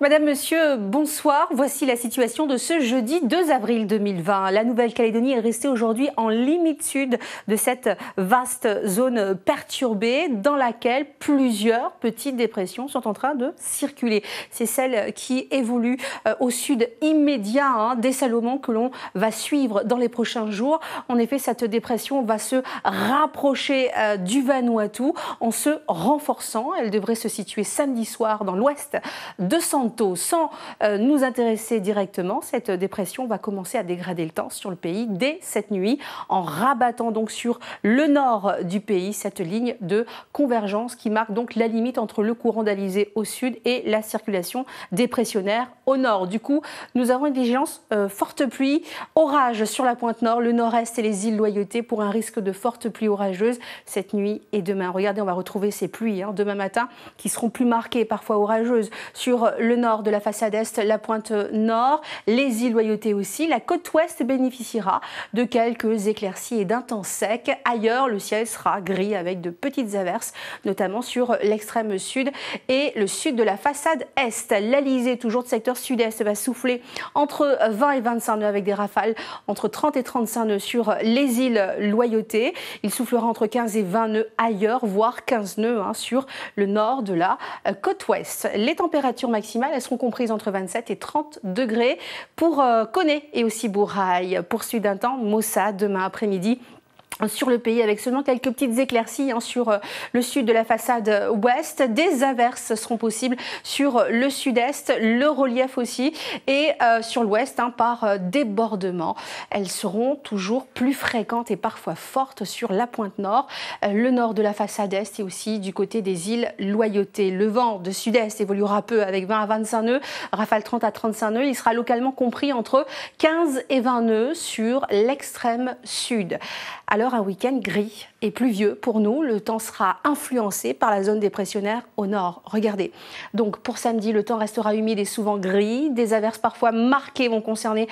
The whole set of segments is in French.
Madame, monsieur, bonsoir. Voici la situation de ce jeudi 2 avril 2020. La Nouvelle-Calédonie est restée aujourd'hui en limite sud de cette vaste zone perturbée dans laquelle plusieurs petites dépressions sont en train de circuler. C'est celle qui évolue au sud immédiat des Salomon que l'on va suivre dans les prochains jours. En effet, cette dépression va se rapprocher du Vanuatu en se renforçant. Elle devrait se situer samedi soir dans l'ouest de Santo. Sans nous intéresser directement, cette dépression va commencer à dégrader le temps sur le pays dès cette nuit, en rabattant donc sur le nord du pays cette ligne de convergence qui marque donc la limite entre le courant d'Alizé au sud et la circulation dépressionnaire au nord. Du coup, nous avons une vigilance forte pluie, orage sur la pointe nord, le nord-est et les îles Loyauté pour un risque de forte pluie orageuse cette nuit et demain. Regardez, on va retrouver ces pluies demain matin qui seront plus marquées, parfois orageuses, sur le nord de la façade est, la pointe nord, les îles Loyauté aussi. La côte ouest bénéficiera de quelques éclaircies et d'un temps sec. Ailleurs, le ciel sera gris avec de petites averses, notamment sur l'extrême sud et le sud de la façade est. L'Alizé, toujours de secteur sud-est, va souffler entre 20 et 25 nœuds avec des rafales entre 30 et 35 nœuds sur les îles Loyauté. Il soufflera entre 15 et 20 nœuds ailleurs, voire 15 nœuds sur le nord de la côte ouest. Les températures maximales, elles seront comprises entre 27 et 30 degrés pour Koné et aussi Bourail. Poursuite d'un temps maussade demain après-midi sur le pays avec seulement quelques petites éclaircies sur le sud de la façade ouest. Des averses seront possibles sur le sud-est, le relief aussi et sur l'ouest par débordement. Elles seront toujours plus fréquentes et parfois fortes sur la pointe nord, le nord de la façade est et aussi du côté des îles Loyauté. Le vent de sud-est évoluera peu avec 20 à 25 nœuds, rafale 30 à 35 nœuds. Il sera localement compris entre 15 et 20 nœuds sur l'extrême sud. Alors un week-end gris et pluvieux pour nous. Le temps sera influencé par la zone dépressionnaire au nord. Regardez. Donc pour samedi, le temps restera humide et souvent gris. Des averses parfois marquées vont concerner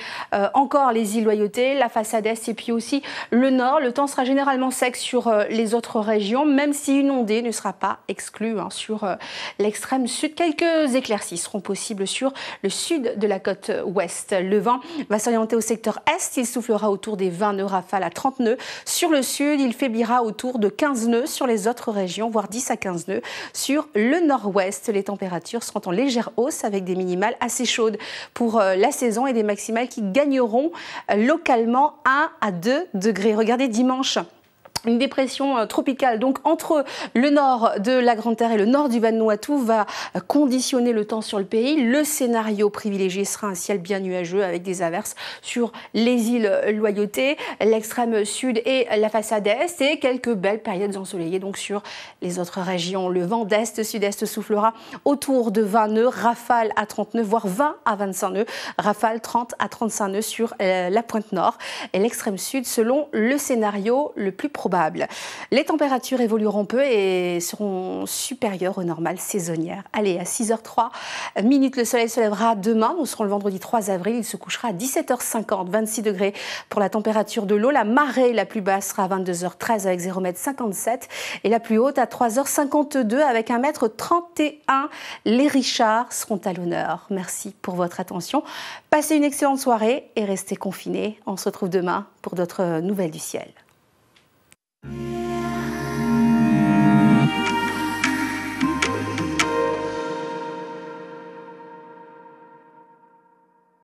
encore les îles Loyauté, la façade est et puis aussi le nord. Le temps sera généralement sec sur les autres régions, même si une ondée ne sera pas exclue sur l'extrême sud. Quelques éclaircies seront possibles sur le sud de la côte ouest. Le vent va s'orienter au secteur est. Il soufflera autour des 20 nœuds rafales à 30 nœuds. Sur le sud, il faiblira autour de 15 nœuds sur les autres régions, voire 10 à 15 nœuds. Sur le nord-ouest, les températures seront en légère hausse avec des minimales assez chaudes pour la saison et des maximales qui gagneront localement 1 à 2 degrés. Regardez dimanche. Une dépression tropicale donc entre le nord de la Grande Terre et le nord du Vanuatu va conditionner le temps sur le pays. Le scénario privilégié sera un ciel bien nuageux avec des averses sur les îles Loyauté, l'extrême sud et la façade est et quelques belles périodes ensoleillées donc sur les autres régions. Le vent d'est-sud-est soufflera autour de 20 nœuds, rafale à 30 nœuds, voire 20 à 25 nœuds, rafale 30 à 35 nœuds sur la pointe nord et l'extrême sud selon le scénario le plus probable. Les températures évolueront peu et seront supérieures aux normales saisonnières. Allez, à 6h03, le soleil se lèvera demain. Nous serons le vendredi 3 avril. Il se couchera à 17h50, 26 degrés pour la température de l'eau. La marée la plus basse sera à 22h13 avec 0,57 m et la plus haute à 3h52 avec 1,31 m. Les Richards seront à l'honneur. Merci pour votre attention. Passez une excellente soirée et restez confinés. On se retrouve demain pour d'autres nouvelles du ciel.